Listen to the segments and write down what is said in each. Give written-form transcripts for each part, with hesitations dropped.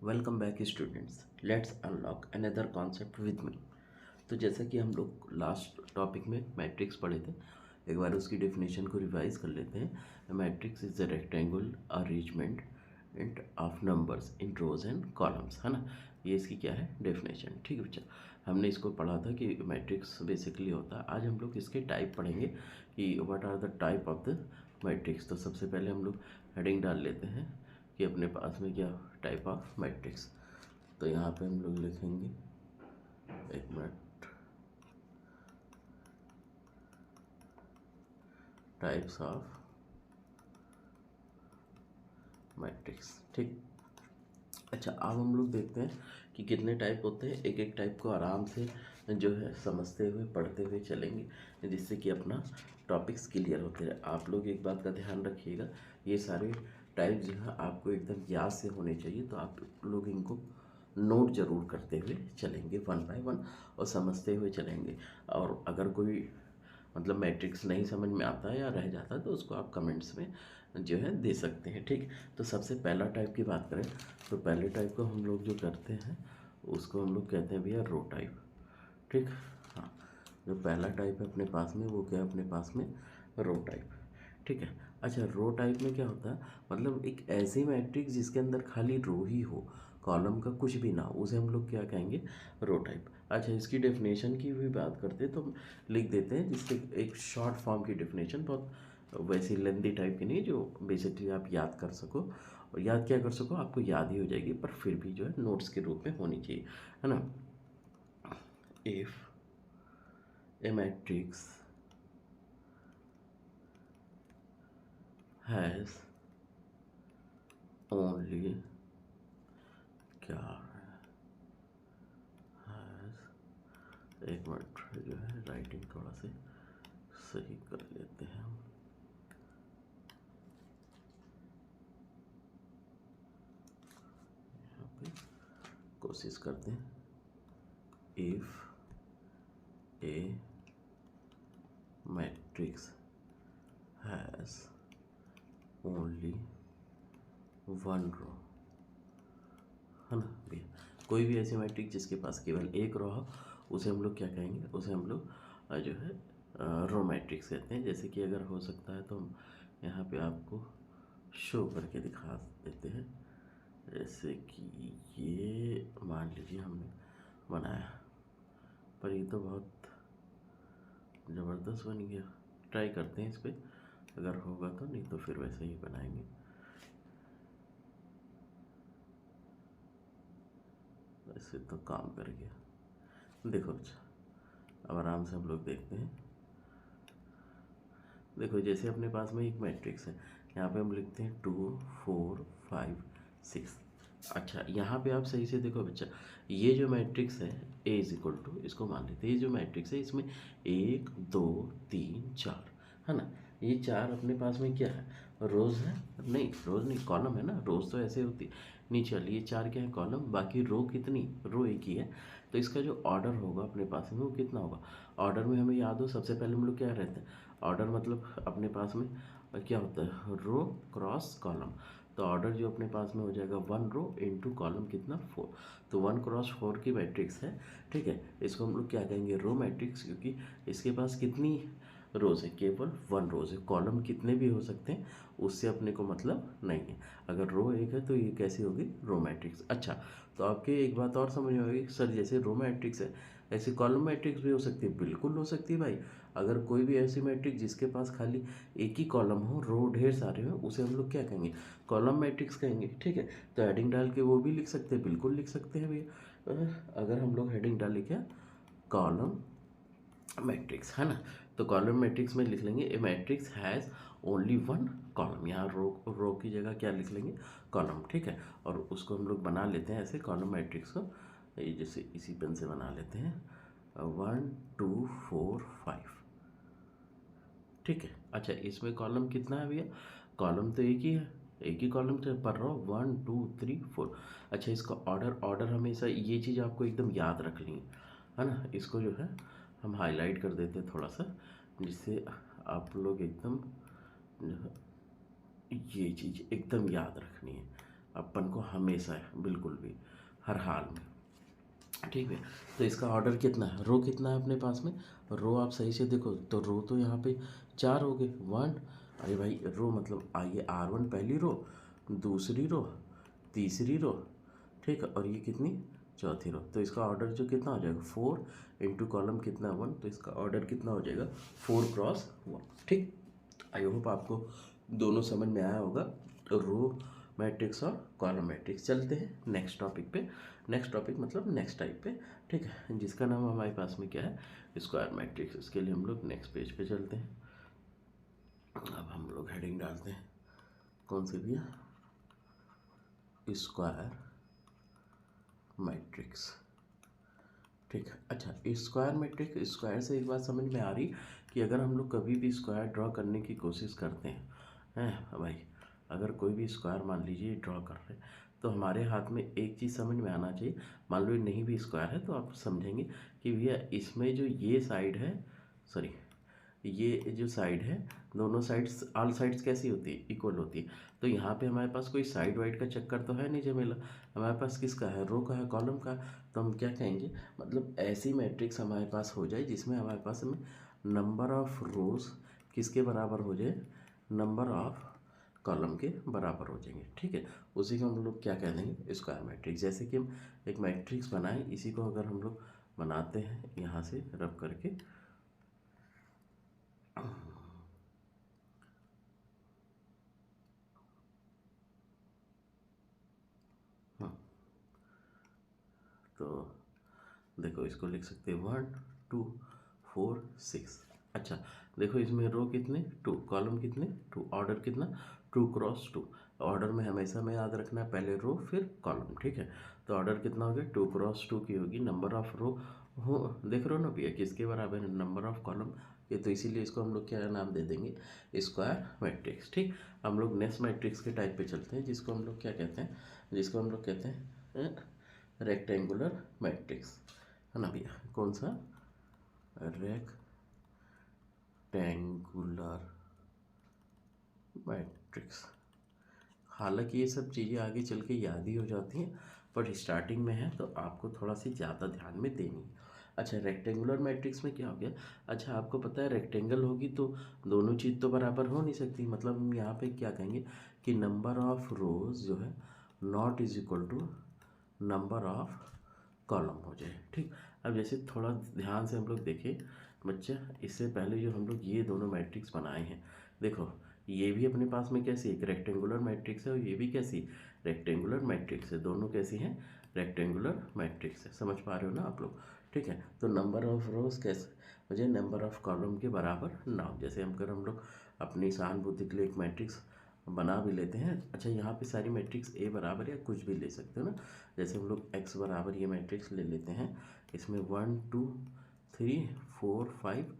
Welcome back students, let's unlock another concept with me. तो जैसा कि हम लोग लास्ट टॉपिक में मैट्रिक्स पढ़े थे, एक बार उसकी डेफिनेशन को रिवाइज कर लेते हैं। Matrix is the rectangular arrangement and of numbers in rows and columns, है ना। ये इसकी क्या है डेफिनेशन। ठीक है बच्चा, हमने इसको पढ़ा था कि मैट्रिक्स बेसिकली होता है। आज हम लोग इसके टाइप पढ़ेंगे कि what are the type of the matrix. तो सबसे पहले हम लोग हेडिंग डाल लेते हैं कि अपने पास में क्या टाइप ऑफ मैट्रिक्स। तो यहाँ पे हम लोग लिखेंगे, एक मिनट, टाइप्स ऑफ मैट्रिक्स। ठीक। अच्छा, अब हम लोग देखते हैं कि कितने टाइप होते हैं। एक एक टाइप को आराम से जो है समझते हुए पढ़ते हुए चलेंगे, जिससे कि अपना टॉपिक्स क्लियर होते रहे। आप लोग एक बात का ध्यान रखिएगा, ये सारे टाइप जो है आपको एकदम याद से होने चाहिए। तो आप लोग इनको नोट जरूर करते हुए चलेंगे वन बाय वन, और समझते हुए चलेंगे। और अगर कोई मतलब मैट्रिक्स नहीं समझ में आता है या रह जाता है तो उसको आप कमेंट्स में जो है दे सकते हैं। ठीक। तो सबसे पहला टाइप की बात करें तो पहले टाइप को हम लोग जो करते हैं उसको हम लोग कहते हैं भैया रो टाइप। ठीक। हाँ, जो पहला टाइप है अपने पास में वो क्या है अपने पास में रो टाइप। ठीक है। अच्छा, रो टाइप में क्या होता है, मतलब एक ऐसी मैट्रिक्स जिसके अंदर खाली रो ही हो, कॉलम का कुछ भी ना हो, उसे हम लोग क्या कहेंगे, रो टाइप। अच्छा, इसकी डेफिनेशन की भी बात करते हैं तो हम लिख देते हैं, जिससे एक शॉर्ट फॉर्म की डेफिनेशन, बहुत वैसी लेंदी टाइप की नहीं, जो बेसिकली आप याद कर सको। और याद क्या कर सको, आपको याद ही हो जाएगी, पर फिर भी जो है नोट्स के रूप में होनी चाहिए, है ना। If a matrix has only, क्या हैज़, एक मिनट जो है राइटिंग थोड़ा से सही कर लेते हैं हम। यहाँ पे कोशिश करते हैं। If a matrix has only one row, है ना भैया। कोई भी ऐसी मैट्रिक्स जिसके पास केवल एक रो हो, उसे हम लोग क्या कहेंगे, उसे हम लोग जो है रो मैट्रिक्स कहते हैं। जैसे कि अगर हो सकता है तो हम यहाँ पे आपको शो करके दिखा देते हैं। जैसे कि ये मान लीजिए हमने बनाया, पर ये तो बहुत ज़बरदस्त बन गया। ट्राई करते हैं इस पर, अगर होगा तो, नहीं तो फिर वैसे ही बनाएंगे। वैसे तो काम कर गया। देखो अच्छा, अब आराम से हम लोग देखते हैं। देखो, जैसे अपने पास में एक मैट्रिक्स है, यहाँ पे हम लिखते हैं 2 4 5 6। अच्छा, यहाँ पे आप सही से देखो बच्चा, ये जो मैट्रिक्स है ए इज इक्वल टू, इसको मान लेते हैं, ये जो मैट्रिक्स है इसमें 1 2 3 4, है ना। ये चार अपने पास में क्या है, रोज है, नहीं रोज नहीं, कॉलम है ना। रोज तो ऐसे होती नीचे वाली, ये चार क्या है, कॉलम। बाकी रो कितनी, रो एक ही है। तो इसका जो ऑर्डर होगा अपने पास में वो कितना होगा। ऑर्डर में हमें याद हो, सबसे पहले हम लोग क्या रहते हैं, ऑर्डर मतलब अपने पास में क्या होता है, रो क्रॉस कॉलम। तो ऑर्डर जो अपने पास में हो जाएगा 1 रो इंटू कॉलम कितना 4। तो 1 क्रॉस 4 की मैट्रिक्स है। ठीक है, इसको हम लोग क्या कहेंगे, रो मैट्रिक्स, क्योंकि इसके पास कितनी रोज है, केवल 1 रोज है। कॉलम कितने भी हो सकते हैं, उससे अपने को मतलब नहीं है। अगर रो एक है तो ये कैसी होगी, रो मैट्रिक्स। अच्छा, तो आपके एक बात और समझ में आएगी, सर जैसे रो मैट्रिक्स है ऐसे कॉलम मैट्रिक्स भी हो सकती है। बिल्कुल हो सकती है भाई। अगर कोई भी ऐसी मैट्रिक्स जिसके पास खाली एक ही कॉलम हो, रो ढेर सारे हो, उसे हम लोग क्या कहेंगे, कॉलम मैट्रिक्स कहेंगे। ठीक है, तो हेडिंग डाल के वो भी लिख सकते हैं, बिल्कुल लिख सकते हैं भैया। अगर हम लोग हेडिंग डाले क्या, कॉलम मैट्रिक्स, है ना। तो कॉलम मैट्रिक्स में लिख लेंगे a matrix has only one column. यहाँ रो रो की जगह क्या लिख लेंगे, कॉलम। ठीक है, और उसको हम लोग बना लेते हैं ऐसे कॉलम मैट्रिक्स को, ये जैसे इसी पेन से बना लेते हैं, 1 2 4 5। ठीक है। अच्छा, इसमें कॉलम कितना है भैया, कॉलम तो एक ही है, एक ही कॉलम से पढ़ रहा हूँ, 1 2 3 4। अच्छा, इसका ऑर्डर, ऑर्डर हमेशा ये चीज़ आपको एकदम याद रखनी है ना। इसको जो है हम हाईलाइट कर देते हैं थोड़ा सा, जिससे आप लोग एकदम जो है ये चीज़ एकदम याद रखनी है। अपन को हमेशा है, बिल्कुल भी, हर हाल में, ठीक है। तो इसका ऑर्डर कितना है, रो कितना है अपने पास में, रो आप सही से देखो तो रो तो यहाँ पे 4 हो गए, 1, अरे भाई रो मतलब आइए R1 पहली रो, दूसरी रो, तीसरी रो, ठीक है, और ये कितनी, चौथी रो। तो इसका ऑर्डर जो कितना हो जाएगा, 4 इंटू कॉलम कितना 1, तो इसका ऑर्डर कितना हो जाएगा 4x1, ठीक। आई होप आपको दोनों समझ में आया होगा, रो मैट्रिक्स और कॉलम मैट्रिक्स। चलते हैं नेक्स्ट टॉपिक पे, नेक्स्ट टॉपिक मतलब नेक्स्ट टाइप पे, ठीक है, जिसका नाम हमारे पास में क्या है, स्क्वायर मैट्रिक्स। इसके लिए हम लोग नेक्स्ट पेज पे चलते हैं। अब हम लोग हेडिंग डालते हैं, कौन सी भैया, स्क्वायर मैट्रिक्स, ठीक है। अच्छा, स्क्वायर मैट्रिक्स, स्क्वायर से एक बात समझ में आ रही कि अगर हम लोग कभी भी स्क्वायर ड्रॉ करने की कोशिश करते हैं भाई, अगर कोई भी स्क्वायर मान लीजिए ड्रॉ कर रहे हैं, तो हमारे हाथ में एक चीज़ समझ में आना चाहिए, मान लो ये नहीं भी स्क्वायर है तो आप समझेंगे कि भैया इसमें जो ये साइड है, सॉरी ये जो साइड है, दोनों साइड्स, ऑल साइड्स कैसी होती है, इक्वल होती है। तो यहाँ पे हमारे पास कोई साइड वाइड का चक्कर तो है नहीं जमेला, हमारे पास किसका है, रो का है, कॉलम का। तो हम क्या कहेंगे, मतलब ऐसी मैट्रिक्स हमारे पास हो जाए जिसमें हमारे पास में नंबर ऑफ रोज किसके बराबर हो जाए, नंबर ऑफ कॉलम के बराबर हो जाएंगे, ठीक है। उसी को हम लोग क्या कह देंगे, स्क्वायर मैट्रिक्स। जैसे कि हम एक मैट्रिक्स बनाएं, इसी को अगर हम लोग बनाते हैं यहाँ से रब करके, हाँ, तो देखो इसको लिख सकते हैं 1 2 4 6। अच्छा देखो इसमें रो कितने 2, कॉलम कितने 2, ऑर्डर कितना 2x2। ऑर्डर में हमेशा में याद रखना है पहले रो फिर कॉलम, ठीक है। तो ऑर्डर कितना हो गया 2x2 की होगी, नंबर ऑफ रो हो, देख रहे हो ना भैया किसके बराबर है, नंबर ऑफ कॉलम। ये तो इसीलिए इसको हम लोग क्या नाम दे देंगे, स्क्वायर मैट्रिक्स, ठीक। हम लोग नेक्स्ट मैट्रिक्स के टाइप पे चलते हैं, जिसको हम लोग क्या कहते हैं, जिसको हम लोग कहते हैं रेक्टेंगुलर मैट्रिक्स, है ना भैया, कौन सा, रेक्टेंगुलर मैट्रिक्स। हालांकि ये सब चीज़ें आगे चल के याद ही हो जाती हैं, पर स्टार्टिंग में है तो आपको थोड़ा सी ज़्यादा ध्यान में देनी है। अच्छा रेक्टेंगुलर मैट्रिक्स में क्या हो गया, अच्छा आपको पता है रेक्टेंगल होगी तो दोनों चीज़ तो बराबर हो नहीं सकती, मतलब हम यहाँ पे क्या कहेंगे कि नंबर ऑफ रोज जो है not is equal to number of column हो जाए, ठीक। अब जैसे थोड़ा ध्यान से हम लोग देखें बच्चा, इससे पहले जो हम लोग ये दोनों मैट्रिक्स बनाए हैं, देखो ये भी अपने पास में कैसी एक रेक्टेंगुलर मैट्रिक्स है और ये भी कैसी रेक्टेंगुलर मैट्रिक्स है, दोनों कैसी हैं रेक्टेंगुलर मैट्रिक्स है, समझ पा रहे हो ना आप लोग, ठीक है। तो नंबर ऑफ रोज कैसे हो जाए, नंबर ऑफ कॉलम के बराबर ना हो। जैसे हम लोग अपनी सहानुभूति के लिए एक मैट्रिक्स बना भी लेते हैं, अच्छा यहाँ पे सारी मैट्रिक्स ए बराबर या कुछ भी ले सकते हो ना, जैसे हम लोग एक्स बराबर ये मैट्रिक्स ले लेते हैं, इसमें 1 2 3 4 5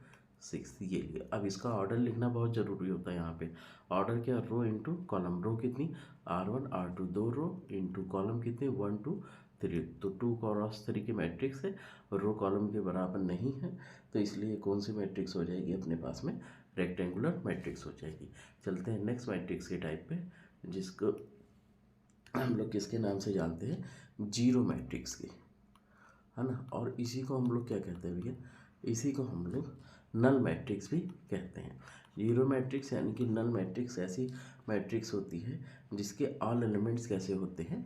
6 ये लिए। अब इसका ऑर्डर लिखना बहुत ज़रूरी होता है, यहाँ पे ऑर्डर क्या, रो इंटू कॉलम, रो कितनी R1 R2, दो रो इंटू कॉलम कितने 1 2 3, तो 2x3 की मैट्रिक्स है, रो कॉलम के बराबर नहीं है, तो इसलिए कौन सी मैट्रिक्स हो जाएगी अपने पास में, रेक्टेंगुलर मैट्रिक्स हो जाएगी। चलते हैं नेक्स्ट मैट्रिक्स के टाइप पे, जिसको हम लोग किसके नाम से जानते हैं, जीरो मैट्रिक्स की, है ना। और इसी को हम लोग क्या कहते हैं भैया, इसी को हम लोग नल मैट्रिक्स भी कहते हैं। जीरो मैट्रिक्स यानी कि नल मैट्रिक्स ऐसी मैट्रिक्स होती है जिसके ऑल एलिमेंट्स कैसे होते हैं,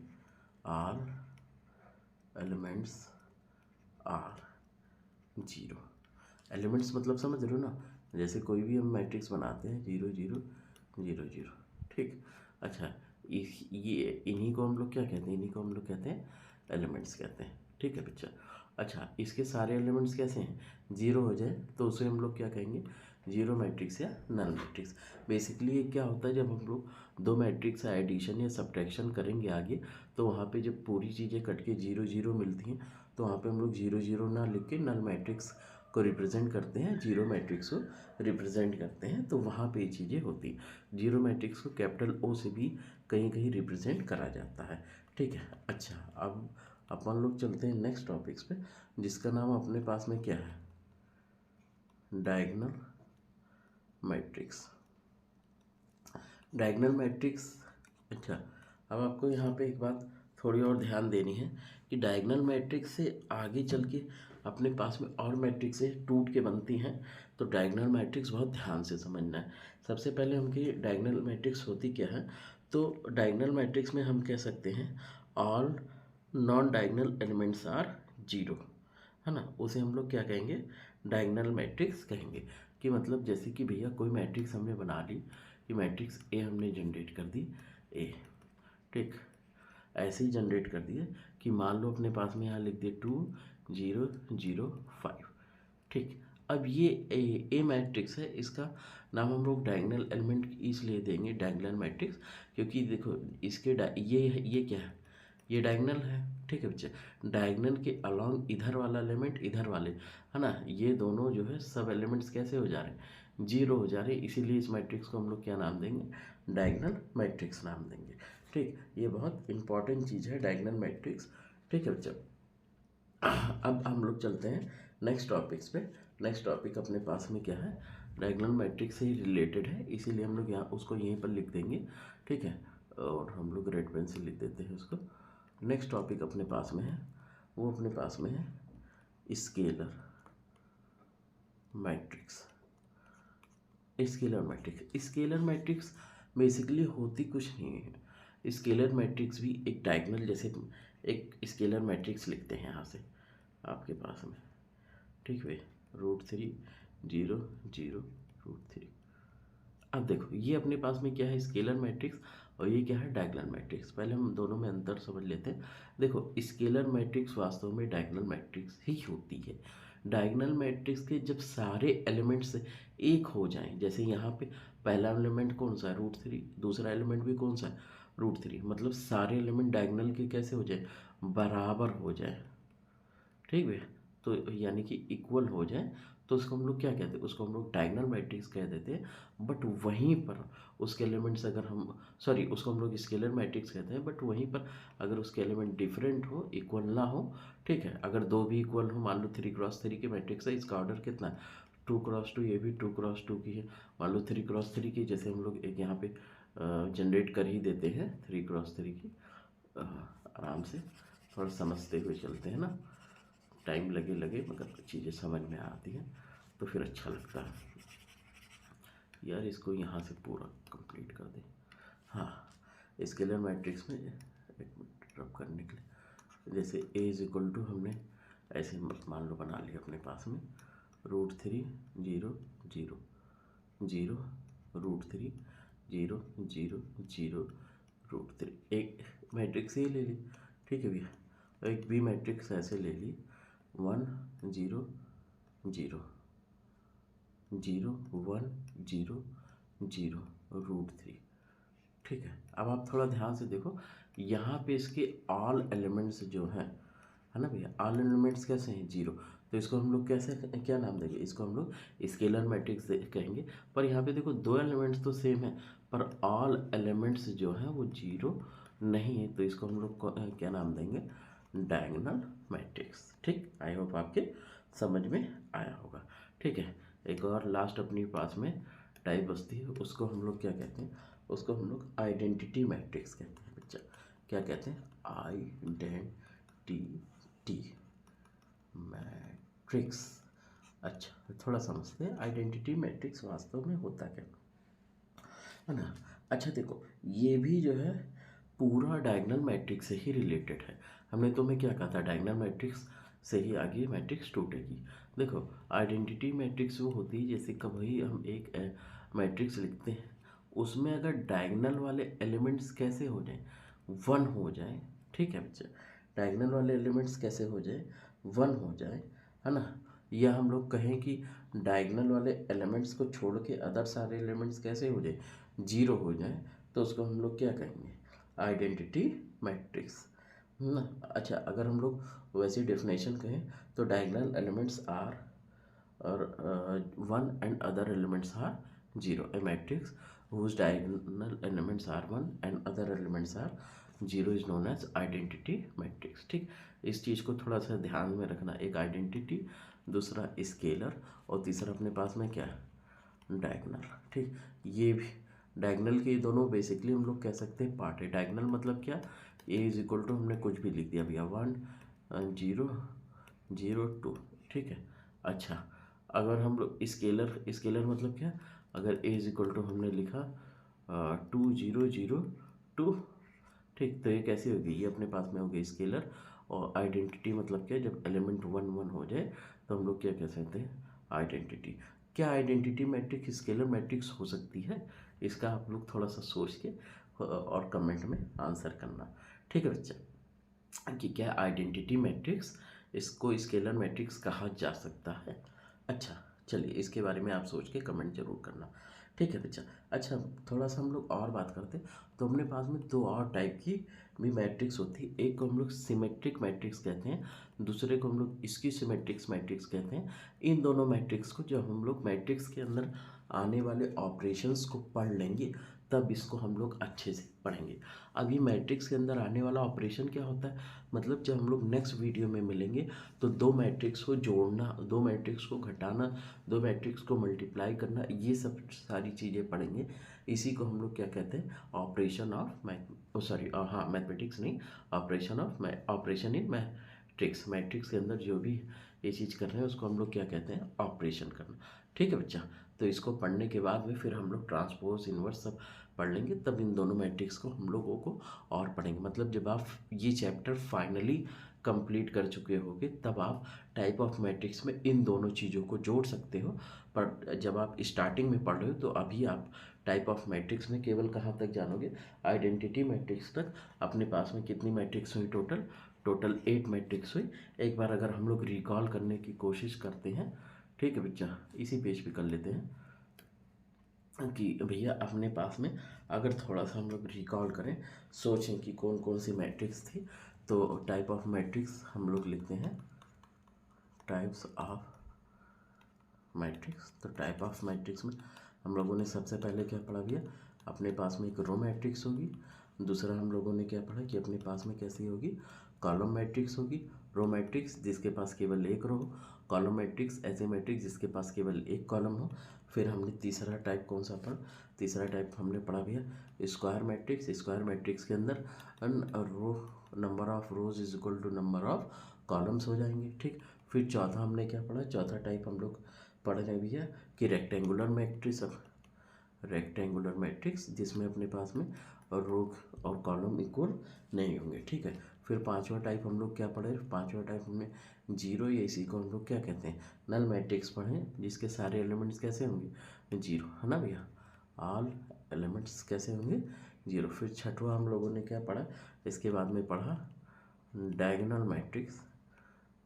all elements are zero. Elements मतलब समझ रहे हो ना, जैसे कोई भी हम मैट्रिक्स बनाते हैं 0 0 0 0, ठीक। अच्छा ये इन्हीं को हम लोग क्या कहते हैं, इन्हीं को हम लोग कहते हैं एलिमेंट्स कहते हैं, ठीक है बच्चा। अच्छा इसके सारे एलिमेंट्स कैसे हैं, जीरो हो जाए तो उसे हम लोग क्या कहेंगे, जीरो मैट्रिक्स या नल मैट्रिक्स। बेसिकली ये क्या होता है, जब हम लोग दो मैट्रिक्स का एडिशन या सब्ट्रैक्शन करेंगे आगे, तो वहाँ पे जब पूरी चीज़ें कट के 0 0 मिलती हैं, तो वहाँ पे हम लोग 0 0 ना लिख के नल मैट्रिक्स को रिप्रेजेंट करते हैं, जीरो मैट्रिक्स को रिप्रेजेंट करते हैं, तो वहाँ पे ये चीज़ें होती। जीरो मैट्रिक्स को कैपिटल O से भी कहीं कहीं रिप्रेजेंट करा जाता है, ठीक है। अच्छा अब अपन लोग चलते हैं नेक्स्ट टॉपिक्स पे, जिसका नाम अपने पास में क्या है, डायगोनल मैट्रिक्स। डायगोनल मैट्रिक्स, अच्छा अब आपको यहाँ पे एक बात थोड़ी और ध्यान देनी है कि डायगोनल मैट्रिक्स से आगे चल के अपने पास में और मैट्रिक्स से टूट के बनती हैं, तो डायगोनल मैट्रिक्स बहुत ध्यान से समझना है। सबसे पहले हम कि डायगोनल मैट्रिक्स होती क्या है, तो डायगोनल मैट्रिक्स में हम कह सकते हैं all non diagonal elements are zero, है ना, उसे हम लोग क्या कहेंगे, डायगोनल मैट्रिक्स कहेंगे। कि मतलब जैसे कि भैया कोई मैट्रिक्स हमने बना ली कि मैट्रिक्स ए हमने जनरेट कर दी ए, ठीक, ऐसे ही जनरेट कर दिए कि मान लो अपने पास में यहाँ लिख दिए 2 0 0 5, ठीक। अब ये ए मैट्रिक्स है, इसका नाम हम लोग डायगोनल एलिमेंट इसलिए देंगे डायगोनल मैट्रिक्स, क्योंकि देखो इसके ये क्या है, ये डायगोनल है, ठीक है बच्चे। डायगोनल के अलॉन्ग इधर वाला एलिमेंट इधर वाले, है ना, ये दोनों जो है सब एलिमेंट्स कैसे हो जा रहे हैं, जीरो हो जा रहे हैं, इसीलिए इस मैट्रिक्स को हम लोग क्या नाम देंगे, डायगोनल मैट्रिक्स नाम देंगे, ठीक। ये बहुत इंपॉर्टेंट चीज़ है डायगोनल मैट्रिक्स, ठीक है बच्चा। अब हम लोग चलते हैं नेक्स्ट टॉपिक्स पे। नेक्स्ट टॉपिक अपने पास में क्या है, डायगोनल मैट्रिक्स से ही रिलेटेड है, इसीलिए हम लोग यहाँ उसको यहीं पर लिख देंगे, ठीक है, और हम लोग रेड पेन से लिख देते हैं उसको। नेक्स्ट टॉपिक अपने पास में है, वो अपने पास में है scalar matrix. Scalar matrix, scalar matrix basically होती कुछ नहीं है। स्केलर मैट्रिक्स भी एक डायगोनल, जैसे एक स्केलर मैट्रिक्स लिखते हैं यहाँ से आपके पास में, ठीक है, √3 0 0 √3। अब देखो ये अपने पास में क्या है, स्केलर मैट्रिक्स, और ये क्या है, डायगोनल मैट्रिक्स। पहले हम दोनों में अंतर समझ लेते हैं। देखो स्केलर मैट्रिक्स वास्तव में डायगोनल मैट्रिक्स ही होती है। डायगोनल मैट्रिक्स के जब सारे एलिमेंट्स एक हो जाएं, जैसे यहाँ पे पहला एलिमेंट कौन सा है, √3, दूसरा एलिमेंट भी कौन सा है, √3, मतलब सारे एलिमेंट डायगोनल के कैसे हो जाए, बराबर हो जाए, ठीक है, तो यानी कि इक्वल हो जाए, तो उसको हम लोग क्या कहते हैं, उसको हम लोग डायगोनल मैट्रिक्स कह देते हैं। बट वहीं पर उसके एलिमेंट्स अगर हम, सॉरी, उसको हम लोग स्केलर मैट्रिक्स कहते हैं, बट वहीं पर अगर उसके एलिमेंट डिफरेंट हो, इक्वल ना हो, ठीक है, अगर दो भी इक्वल हो, मान लो 3x3 की मैट्रिक्स है, इसका ऑर्डर कितना है, 2x2, ये भी 2x2 की है, मान लो 3x3 की, जैसे हम लोग एक यहाँ पे जनरेट कर ही देते हैं 3x3 की, आराम से थोड़ा समझते हुए चलते हैं ना, टाइम लगे मगर चीज़ें समझ में आती हैं तो फिर अच्छा लगता है। यार इसको यहाँ से पूरा कंप्लीट कर दे। हाँ, स्केलर मैट्रिक्स में एक मिनट रब करने के लिए, जैसे A हमने ऐसे मान लो बना लिया अपने पास में, √3 0 0 0 √3 0 0 0 √3, एक मैट्रिक्स ये ले ली, ठीक है भैया। एक बी मैट्रिक्स ऐसे ले ली, 1 0 0 0 1 0 0 √3, ठीक है। अब आप थोड़ा ध्यान से देखो, यहाँ पे इसके ऑल एलिमेंट्स जो हैं, है ना भैया, ऑल एलिमेंट्स कैसे हैं, जीरो, तो इसको हम लोग कैसे क्या नाम देंगे, इसको हम लोग स्केलर मैट्रिक्स कहेंगे। पर यहाँ पे देखो दो एलिमेंट्स तो सेम है, पर ऑल एलिमेंट्स जो हैं वो जीरो नहीं है, तो इसको हम लोग क्या नाम देंगे, डायगोनल मैट्रिक्स, ठीक। आई होप आपके समझ में आया होगा, ठीक है। एक और लास्ट अपनी पास में टाइप बचती है, उसको हम लोग क्या कहते हैं, उसको हम लोग आइडेंटिटी मैट्रिक्स कहते हैं बच्चा। क्या कहते हैं, आइडेंटिटी मैट्रिक्स। अच्छा थोड़ा समझते हैं आइडेंटिटी मैट्रिक्स वास्तव में होता क्या है ना। अच्छा देखो ये भी जो है पूरा डायगोनल मैट्रिक्स से ही रिलेटेड है। हमने तुम्हें क्या कहा था, डायगोनल मैट्रिक्स से ही आगे मैट्रिक्स टूटेगी। देखो आइडेंटिटी मैट्रिक्स वो होती है जैसे कभी हम एक मैट्रिक्स लिखते हैं, उसमें अगर डायगोनल वाले एलिमेंट्स कैसे हो जाए, 1 हो जाए, ठीक है बच्चा, डायगोनल वाले एलिमेंट्स कैसे हो जाए, 1 हो जाए, है ना, या हम लोग कहें कि डायगोनल वाले एलिमेंट्स को छोड़ के अदर सारे एलिमेंट्स कैसे हो जाए, 0 हो जाए, तो उसको हम लोग क्या कहेंगे, आइडेंटिटी मैट्रिक्स, है ना। अच्छा अगर हम लोग वैसी डेफिनेशन कहें तो डायगोनल एलिमेंट्स आर और 1 and other elements are 0, a matrix whose diagonal elements are 1 and other elements are 0 is known as identity matrix, ठीक। इस चीज़ को थोड़ा सा ध्यान में रखना, एक आइडेंटिटी, दूसरा स्केलर, और तीसरा अपने पास में क्या है, डायगोनल, ठीक। ये भी डायगनल के ये दोनों बेसिकली हम लोग कह सकते हैं पार्ट है। डायगनल मतलब क्या, ए इज इक्वल टू हमने कुछ भी लिख दिया भैया 1 0 0 2, ठीक है। अच्छा, अगर हम लोग स्केलर मतलब क्या, अगर ए इज इक्वल टू हमने लिखा 2 0 0 2, ठीक, तो ये कैसी होगी, ये अपने पास में हो गई स्केलर। और आइडेंटिटी मतलब क्या, जब एलिमेंट 1 1 हो जाए तो हम लोग क्या कह सकते हैं, आइडेंटिटी। क्या आइडेंटिटी मैट्रिक्स स्केलर मैट्रिक्स हो सकती है, इसका आप लोग थोड़ा सा सोच के और कमेंट में आंसर करना, ठीक है बच्चा, कि क्या आइडेंटिटी मैट्रिक्स इसको स्केलर मैट्रिक्स कहा जा सकता है। अच्छा चलिए, इसके बारे में आप सोच के कमेंट जरूर करना, ठीक है बच्चा। अच्छा, थोड़ा सा हम लोग और बात करते हैं, तो अपने पास में दो और टाइप की भी मैट्रिक्स होती है। एक को हम लोग सिमेट्रिक मैट्रिक्स कहते हैं, दूसरे को हम लोग इसकी सिमेट्रिक्स मैट्रिक्स कहते हैं। इन दोनों मैट्रिक्स को जब हम लोग मैट्रिक्स के अंदर आने वाले ऑपरेशंस को पढ़ लेंगे तब इसको हम लोग अच्छे से पढ़ेंगे। अभी मैट्रिक्स के अंदर आने वाला ऑपरेशन क्या होता है, मतलब जब हम लोग नेक्स्ट वीडियो में मिलेंगे तो दो मैट्रिक्स को जोड़ना, दो मैट्रिक्स को घटाना, दो मैट्रिक्स को मल्टीप्लाई करना, ये सब सारी चीज़ें पढ़ेंगे। इसी को हम लोग क्या कहते हैं, ऑपरेशन ऑफ मैथमेटिक्स नहीं, ऑपरेशन इन मैट्रिक्स। मैट्रिक्स के अंदर जो भी ये चीज़ कर रहे हैं उसको हम लोग क्या कहते हैं, ऑपरेशन करना, ठीक है बच्चा। तो इसको पढ़ने के बाद में फिर हम लोग ट्रांसपोज इन्वर्स सब पढ़ लेंगे, तब इन दोनों मैट्रिक्स को हम लोगों को और पढ़ेंगे। मतलब जब आप ये चैप्टर फाइनली कंप्लीट कर चुके होगे तब आप टाइप ऑफ मैट्रिक्स में इन दोनों चीज़ों को जोड़ सकते हो। पर जब आप स्टार्टिंग में पढ़ रहे हो तो अभी आप टाइप ऑफ मैट्रिक्स में केवल कहाँ तक जानोगे, आइडेंटिटी मैट्रिक्स तक। अपने पास में कितनी मैट्रिक्स हुई टोटल 8 मैट्रिक्स हुई। एक बार अगर हम लोग रिकॉल करने की कोशिश करते हैं, ठीक है बच्चा, इसी पेज पे कर लेते हैं कि भैया अपने पास में अगर थोड़ा सा हम लोग रिकॉल करें, सोचें कि कौन कौन सी मैट्रिक्स थी। तो टाइप ऑफ मैट्रिक्स हम लोग लिखते हैं, टाइप्स ऑफ मैट्रिक्स। तो टाइप ऑफ मैट्रिक्स में हम लोगों ने सबसे पहले क्या पढ़ा भैया, अपने पास में एक रो मैट्रिक्स होगी। दूसरा हम लोगों ने क्या पढ़ा कि अपने पास में कैसी होगी, कॉलम मैट्रिक्स होगी। रो मैट्रिक्स जिसके पास केवल एक रो हो, कॉलम मैट्रिक्स ऐसे मैट्रिक्स जिसके पास केवल एक कॉलम हो। फिर हमने तीसरा टाइप कौन सा पढ़ा, तीसरा टाइप हमने पढ़ा भैया स्क्वायर मैट्रिक्स। स्क्वायर मैट्रिक्स के अंदर row number of rows is equal to number of columns हो जाएंगे, ठीक। फिर चौथा हमने क्या पढ़ा, चौथा टाइप हम लोग पढ़ रहे भैया कि रेक्टेंगुलर मैट्रिक्स जिसमें अपने पास में रो और कॉलम इक्वल नहीं होंगे, ठीक है। फिर पांचवा टाइप हम लोग क्या पढ़े, पांचवा टाइप हमने जीरो, या इसी को हम लोग क्या कहते हैं, नल मैट्रिक्स पढ़े, जिसके सारे एलिमेंट्स कैसे होंगे, जीरो, है ना भैया, ऑल एलिमेंट्स कैसे होंगे, जीरो। फिर छठवा हम लोगों ने क्या पढ़ा, इसके बाद में पढ़ा डायगोनल मैट्रिक्स,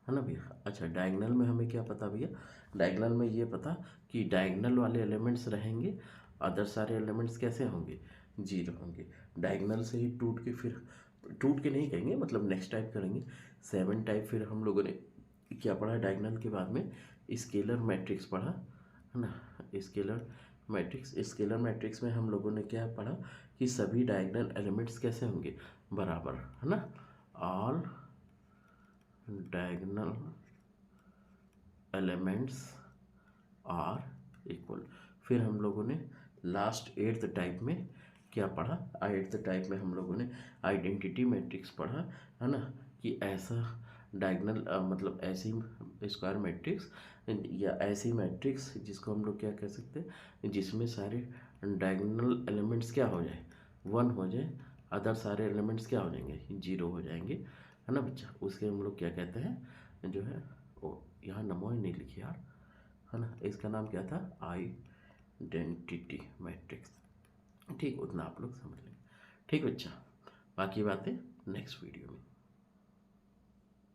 है ना भैया। अच्छा, डायगोनल में हमें क्या पता भैया, डायगोनल में ये पता कि डायगोनल वाले एलिमेंट्स रहेंगे, अदर सारे एलिमेंट्स कैसे होंगे, जीरो होंगे। डायगोनल से ही टूट के नहीं कहेंगे, मतलब नेक्स्ट टाइप करेंगे 7 टाइप। फिर हम लोगों ने क्या पढ़ा डायगोनल के बाद में, स्केलर मैट्रिक्स पढ़ा, है ना, स्केलर मैट्रिक्स में हम लोगों ने क्या पढ़ा कि सभी डायगोनल एलिमेंट्स कैसे होंगे, बराबर, है ना, all diagonal elements are equal. फिर हम लोगों ने लास्ट 8th टाइप में क्या पढ़ा, 8th टाइप में हम लोगों ने आइडेंटिटी मैट्रिक्स पढ़ा, है ना, कि ऐसा डायगोनल मतलब ऐसी स्क्वायर मैट्रिक्स या ऐसी मैट्रिक्स जिसको हम लोग क्या कह सकते हैं, जिसमें सारे डायगोनल एलिमेंट्स क्या हो जाए, 1 हो जाए, अदर सारे एलिमेंट्स क्या हो जाएंगे, 0 हो जाएंगे, है ना बच्चा। उसके हम लोग क्या कहते हैं, जो है वो यहाँ नमो नहीं लिखी यार, है ना, इसका नाम क्या था, आइडेंटिटी मैट्रिक्स, ठीक, उतना आप लोग समझ लेंगे, ठीक बच्चा। बाकी बातें नेक्स्ट वीडियो में।